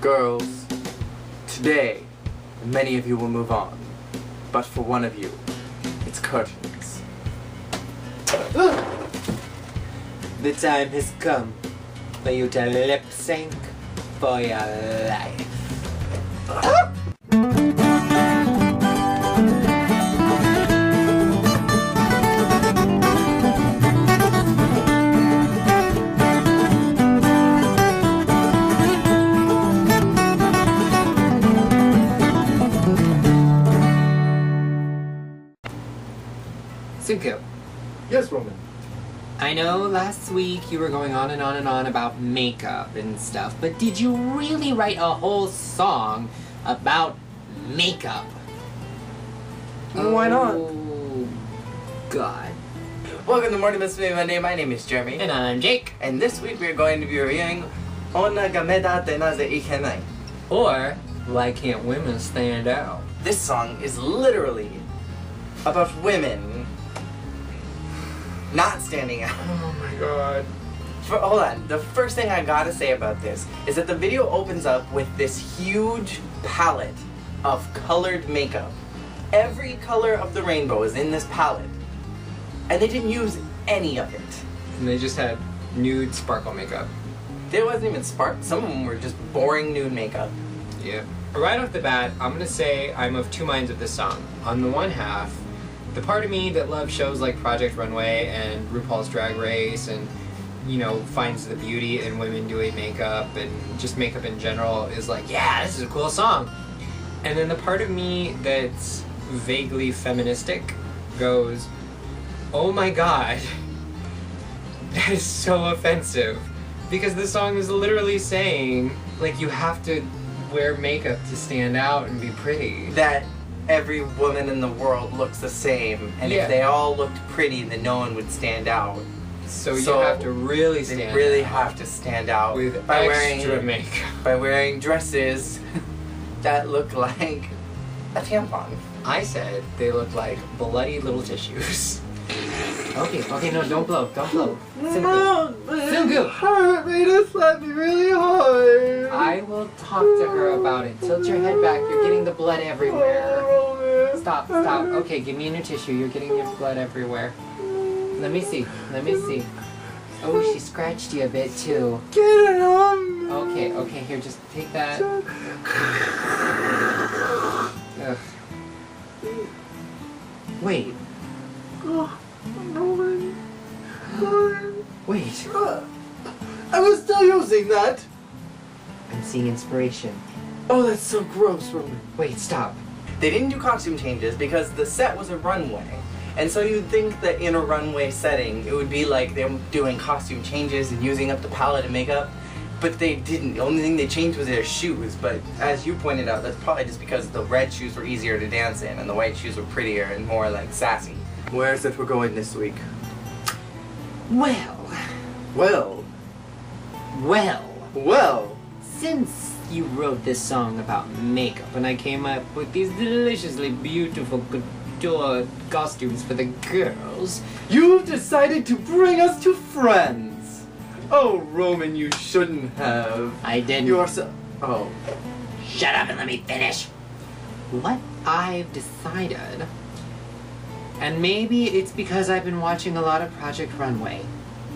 Girls, today, many of you will move on, but for one of you, it's curtains. The time has come for you to lip sync for your life. Suku. Yes, Roman. I know last week you were going on and on and on about makeup and stuff, but did you really write a whole song about makeup? Why not? Oh, God. Welcome to Morning Musume. My name is Jeremy. And I'm Jake. And this week we are going to be reviewing Onna ga Medatte Naze Ikenai. Or, Why Can't Women Stand Out? This song is literally about women not standing out. Oh my God. Hold on, the first thing I gotta say about this is that the video opens up with this huge palette of colored makeup. Every color of the rainbow is in this palette, and they didn't use any of it. And they just had nude sparkle makeup. There wasn't even spark. Some of them were just boring nude makeup. Yeah. Right off the bat, I'm gonna say I'm of two minds of this song. On the one half, the part of me that loves shows like Project Runway and RuPaul's Drag Race and, you know, finds the beauty in women doing makeup and just makeup in general is like, yeah, this is a cool song. And then the part of me that's vaguely feministic goes, oh my God, that is so offensive. Because the song is literally saying, like, you have to wear makeup to stand out and be pretty. That every woman in the world looks the same, and if they all looked pretty, then no one would stand out. So you have to really stand out. Really have to stand out with by extra makeup. By wearing dresses that look like a tampon. I said they look like bloody little tissues. Okay, no, don't blow. Sungu! Hurt me to slap me really hard. I will talk to her about it. Tilt your head back, you're getting the blood everywhere. Stop. Okay, give me a new tissue, you're getting your blood everywhere. Let me see. Oh, she scratched you a bit too. Get it on me. Okay, here, just take that. Ugh. Wait. Wait. I was still using that. I'm seeing inspiration. Oh, that's so gross, Roman. Wait, stop. They didn't do costume changes because the set was a runway. And so you'd think that in a runway setting, it would be like them doing costume changes and using up the palette and makeup. But they didn't. The only thing they changed was their shoes. But as you pointed out, that's probably just because the red shoes were easier to dance in and the white shoes were prettier and more like sassy. Where is it we're going this week? Well. Since you wrote this song about makeup and I came up with these deliciously beautiful couture costumes for the girls, You've decided to bring us to Friends. Oh, Roman, you shouldn't have. I didn't. You are so... Oh. Shut up and let me finish. What I've decided, and maybe it's because I've been watching a lot of Project Runway,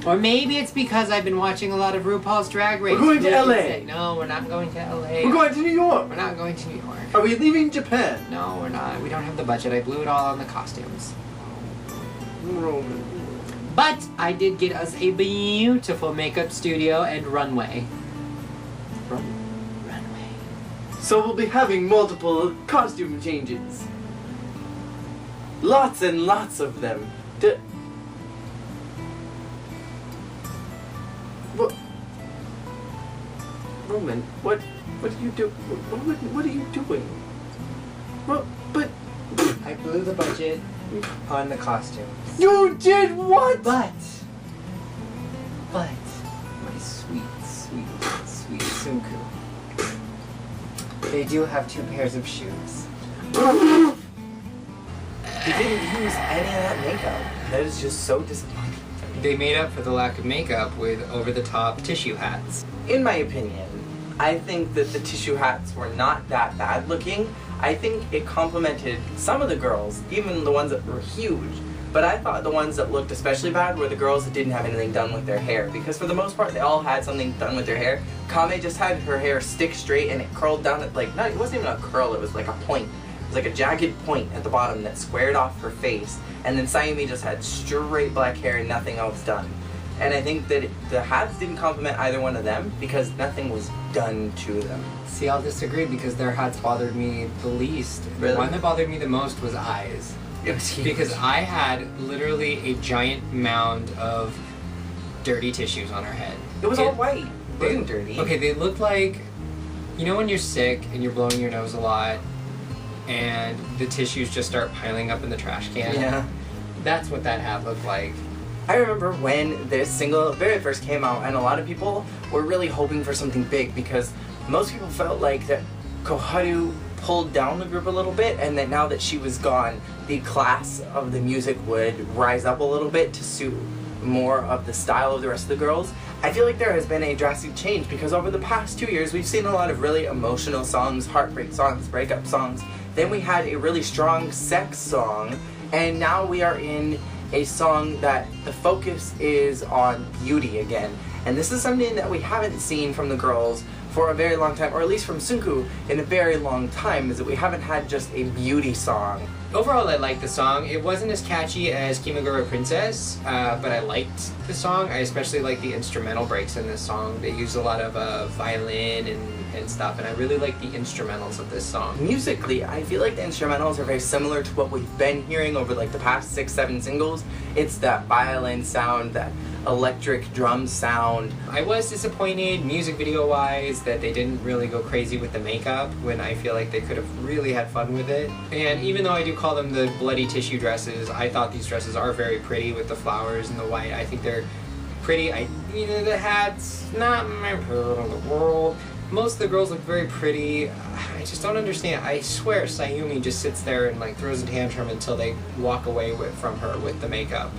or maybe it's because I've been watching a lot of RuPaul's Drag Race. We're going to LA. No, we're not going to LA. We're going to New York. We're not going to New York. Are we leaving Japan? No, we're not. We don't have the budget. I blew it all on the costumes. Roman. But I did get us a beautiful makeup studio and runway. Runway. So we'll be having multiple costume changes. Lots and lots of them. What? Roman, what do you do? What are you doing? What? But I blew the budget on the costumes. You did what? But my sweet Sunku, they do have 2 pairs of shoes. He didn't use any of that makeup. That is just so disappointing. They made up for the lack of makeup with over-the-top tissue hats. In my opinion, I think that the tissue hats were not that bad looking. I think it complimented some of the girls, even the ones that were huge. But I thought the ones that looked especially bad were the girls that didn't have anything done with their hair. Because for the most part, they all had something done with their hair. Kame just had her hair stick straight and it curled down at like, it wasn't even a curl, it was like a point. It was like a jagged point at the bottom that squared off her face. And then Sayumi just had straight black hair and nothing else done. And I think that the hats didn't compliment either one of them because nothing was done to them. See, I'll disagree because their hats bothered me the least. Really? The one that bothered me the most was eyes. It was huge. Because I had literally a giant mound of dirty tissues on her head. It was all white. It wasn't dirty. Okay, they looked like, you know when you're sick and you're blowing your nose a lot and the tissues just start piling up in the trash can? Yeah. That's what that hat looked like. I remember when this single very first came out and a lot of people were really hoping for something big because most people felt like that Koharu pulled down the group a little bit and that now that she was gone, the class of the music would rise up a little bit to suit more of the style of the rest of the girls. I feel like there has been a drastic change because over the past 2 years we've seen a lot of really emotional songs, heartbreak songs, breakup songs. Then we had a really strong sex song and now we are in a song that the focus is on beauty again. And this is something that we haven't seen from the girls for a very long time, or at least from Sunku in a very long time, is that we haven't had just a beauty song. Overall, I liked the song. It wasn't as catchy as Kimagura Princess, but I liked the song. I especially like the instrumental breaks in this song. They use a lot of violin and stuff, and I really like the instrumentals of this song. Musically, I feel like the instrumentals are very similar to what we've been hearing over like the past 6-7 singles. It's that violin sound, that electric drum sound. I was disappointed music video wise that they didn't really go crazy with the makeup when I feel like they could have really had fun with it. And even though I do call them the bloody tissue dresses, I thought these dresses are very pretty with the flowers and the white. I think they're pretty. The hats, not my favorite in the world. Most of the girls look very pretty. I just don't understand. I swear Sayumi just sits there and like throws a tantrum until they walk away from her with the makeup.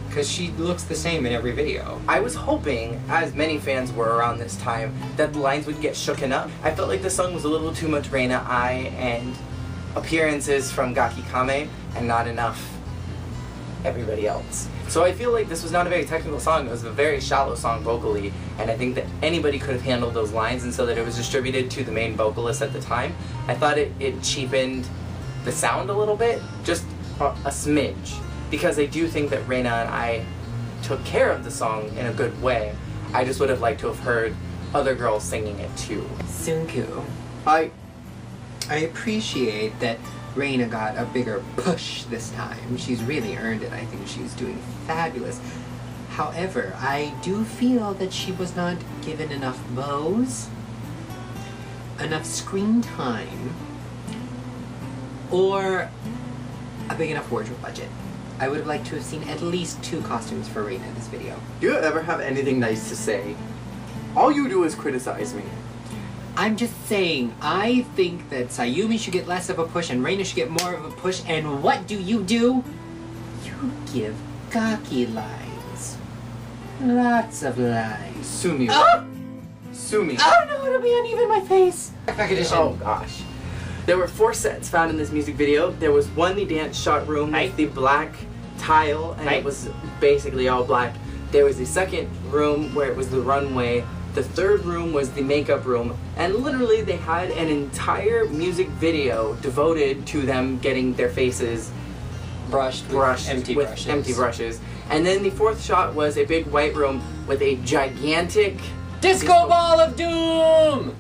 Because she looks the same in every video. I was hoping, as many fans were around this time, that the lines would get shooken up. I felt like the song was a little too much Reina Ai and appearances from Gaki Kame and not enough everybody else. So I feel like this was not a very technical song, it was a very shallow song vocally, and I think that anybody could have handled those lines, and so that it was distributed to the main vocalist at the time. I thought it cheapened the sound a little bit, just a smidge. Because I do think that Reina and I took care of the song in a good way. I just would have liked to have heard other girls singing it too. Sunku, I appreciate that Reina got a bigger push this time. She's really earned it. I think she's doing fabulous. However, I do feel that she was not given enough bows, enough screen time, or a big enough wardrobe budget. I would have liked to have seen at least 2 costumes for Reina in this video. Do you ever have anything nice to say? All you do is criticize me. I'm just saying, I think that Sayumi should get less of a push and Reina should get more of a push, and what do? You give Gaki lines. Lots of lines. Sumi. Oh! Sumi. Oh no, it'll be uneven my face! Backpack edition. Oh gosh. There were 4 sets found in this music video. There was one, the dance shot room with the black tile, and it was basically all black. There was the second room where it was the runway. The third room was the makeup room, and literally they had an entire music video devoted to them getting their faces brushed with empty brushes. And then the fourth shot was a big white room with a gigantic disco ball of doom!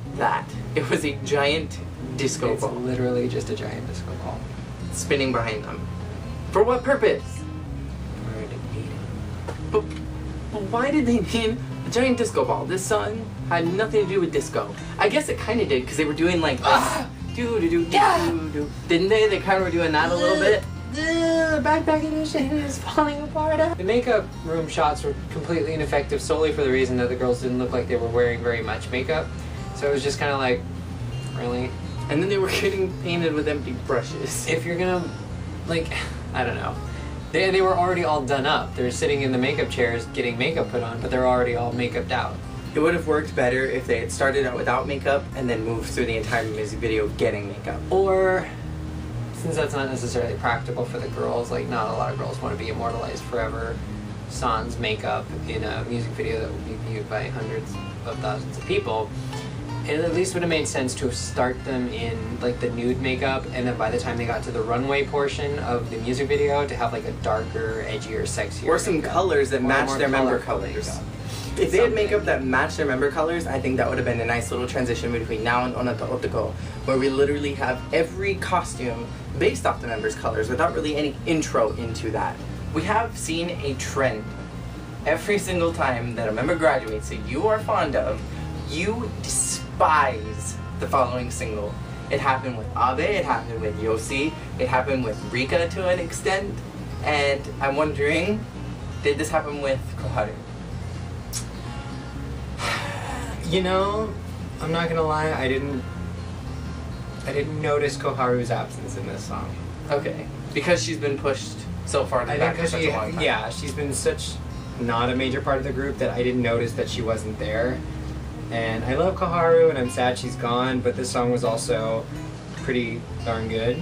It was a giant disco ball. It's literally just a giant disco ball. Spinning behind them. For what purpose? But why did they need a giant disco ball? This song had nothing to do with disco. I guess it kind of did, because they were doing like this. Do-do-do-do-do-do. Didn't they? They kind of were doing that a little bit. The backpack edition is falling apart. The makeup room shots were completely ineffective solely for the reason that the girls didn't look like they were wearing very much makeup. So it was just kind of like, really? And then they were getting painted with empty brushes. If you're gonna, like, I don't know. They were already all done up. They're sitting in the makeup chairs getting makeup put on, but they're already all makeuped out. It would have worked better if they had started out without makeup and then moved through the entire music video getting makeup. Or, since that's not necessarily practical for the girls, like not a lot of girls want to be immortalized forever, sans makeup in a music video that will be viewed by hundreds of thousands of people, it at least would have made sense to start them in like the nude makeup, and then by the time they got to the runway portion of the music video to have like a darker, edgier, sexier or some makeup. colors that Or match more their member colorful colors. makeup. If they had makeup that matched their member colors, I think that would have been a nice little transition between now and Onna to Otoko, where we literally have every costume based off the members' colors without really any intro into that. We have seen a trend. Every single time that a member graduates that you are fond of, you despise the following single. It happened with Abe, it happened with Yoshi, it happened with Rika to an extent, and I'm wondering, did this happen with Koharu? You know, I'm not gonna lie, I didn't notice Koharu's absence in this song. Okay, because she's been pushed so far to the back for such a long time. Yeah, she's been such not a major part of the group that I didn't notice that she wasn't there. And I love Koharu and I'm sad she's gone, but this song was also pretty darn good.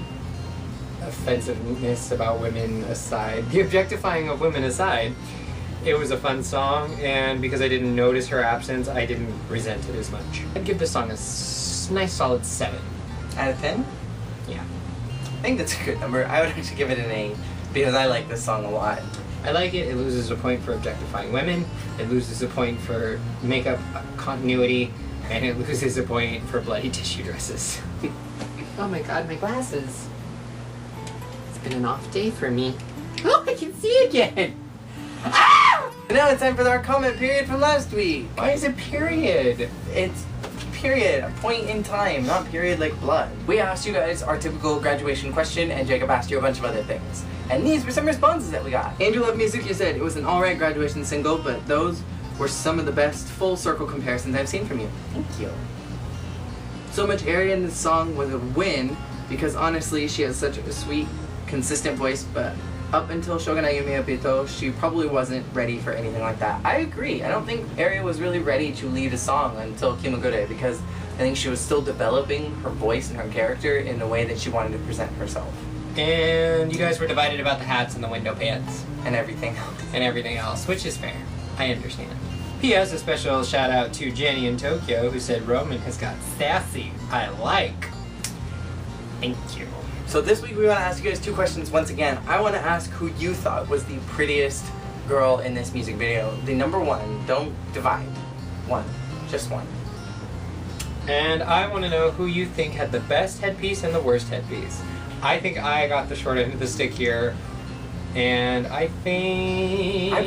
Offensiveness about women aside, the objectifying of women aside, it was a fun song, and because I didn't notice her absence, I didn't resent it as much. I'd give this song a nice solid 7. Out of 10? Yeah. I think that's a good number. I would actually give it an 8, because I like this song a lot. I like it. It loses a point for objectifying women, it loses a point for makeup continuity, and it loses a point for bloody tissue dresses. Oh my god, my glasses. It's been an off day for me. Oh, I can see again! Ah! Now it's time for our comment period from last week. Why is it period? It's period, a point in time, not period like blood. We asked you guys our typical graduation question, and Jacob asked you a bunch of other things. And these were some responses that we got. Angel Love Music, you said it was an alright graduation single, but those were some of the best full circle comparisons I've seen from you. Thank you. So much area in this song was a win, because honestly, she has such a sweet, consistent voice, but up until Shogunai Yume Obito, she probably wasn't ready for anything like that. I agree. I don't think Area was really ready to lead a song until Kimagure, because I think she was still developing her voice and her character in the way that she wanted to present herself. And you guys were divided about the hats and the window pants. And everything else. And everything else, which is fair. I understand. P.S. a special shout out to Jenny in Tokyo, who said Roman has got sassy. I like. Thank you. So this week we want to ask you guys 2 questions once again. I want to ask who you thought was the prettiest girl in this music video. The number 1, don't divide. 1, just 1. And I want to know who you think had the best headpiece and the worst headpiece. I think I got the short end of the stick here, and I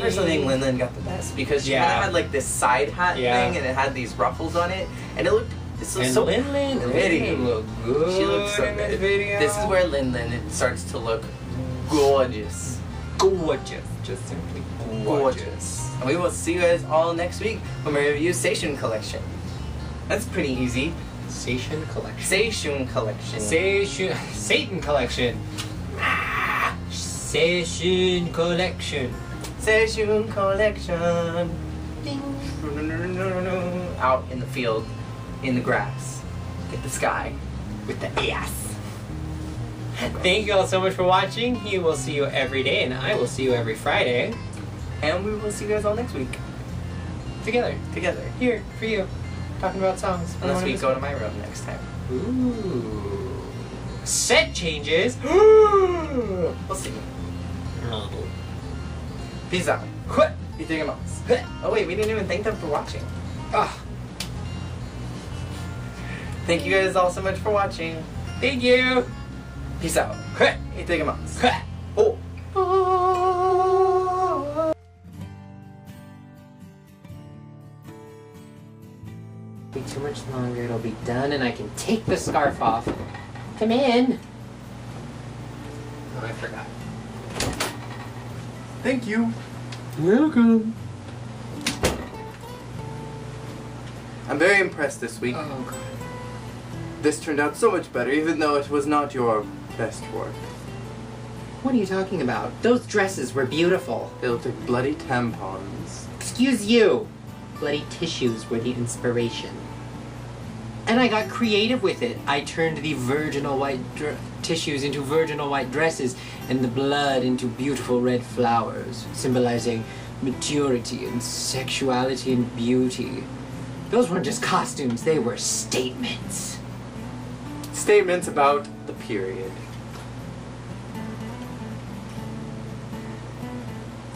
personally think Lin Lin got the best, because she Yeah. kind of had like this side hat Yeah. thing, and it had these ruffles on it, and it looked so Lin Lin pretty. looked good. She looked so in this good. video. This is where Lin Lin starts to look gorgeous. gorgeous, just simply gorgeous. And we will see you guys all next week when we review Seishun Collection. That's pretty easy. Seishun Collection. Seishun Collection. Satan Collection. Seishun Collection. Seishun Collection. Out in the field, in the grass, with the sky, with the ass. Thank you all so much for watching. He will see you every day, and I will see you every Friday. And we will see you guys all next week. Together. Here, for you. Talking about songs. Unless we go to my room next time. Ooh. Set changes. We'll see. Peace out. Itadakimasu. Oh wait, we didn't even thank them for watching. Ah. Thank you guys all so much for watching. Thank you. Peace out. Itadakimasu. Oh. Be too much longer, it'll be done, and I can take the scarf off. Come in. Oh, I forgot. Thank you. Welcome. I'm very impressed this week. Oh god. This turned out so much better, even though it was not your best work. What are you talking about? Those dresses were beautiful. They looked like bloody tampons. Excuse you. bloody tissues were the inspiration. And I got creative with it. I turned the virginal white tissues into virginal white dresses and the blood into beautiful red flowers, symbolizing maturity and sexuality and beauty. Those weren't just costumes, they were statements. Statements about the period.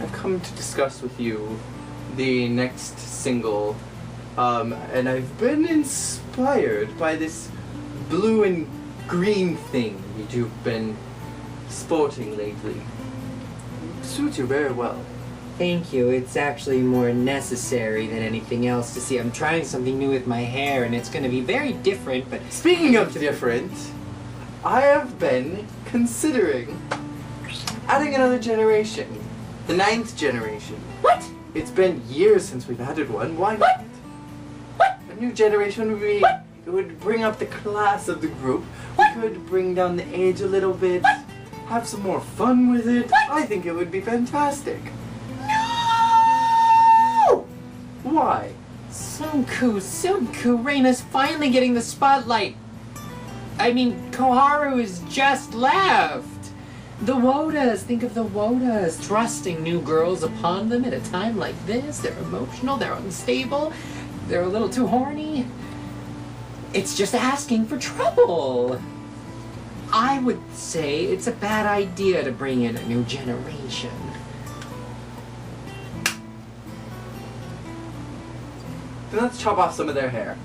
I've come to discuss with you the next single, and I've been inspired by this blue and green thing that you've been sporting lately. It suits you very well. Thank you. It's actually more necessary than anything else to see. I'm trying something new with my hair, and it's going to be very different, but... Speaking of different, I have been considering adding another generation. The 9th generation. What? It's been years since we've added one. Why not? What? A new generation would be... What? It would bring up the class of the group. What? We could bring down the age a little bit. What? Have some more fun with it. What? I think it would be fantastic. No! Why? Sunku, Reina's finally getting the spotlight. I mean, Koharu is just left. The Wodas, think of the Wodas, thrusting new girls upon them at a time like this. They're emotional, they're unstable, they're a little too horny. It's just asking for trouble. I would say it's a bad idea to bring in a new generation. Then let's chop off some of their hair.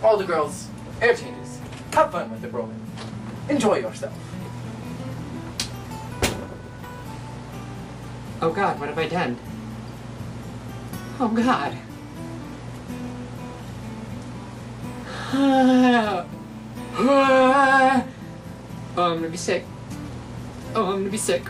All the girls, hair changes. Have fun with it, Roman. Enjoy yourself. Oh God, what have I done? Oh God. Oh, I'm gonna be sick. Oh, I'm gonna be sick.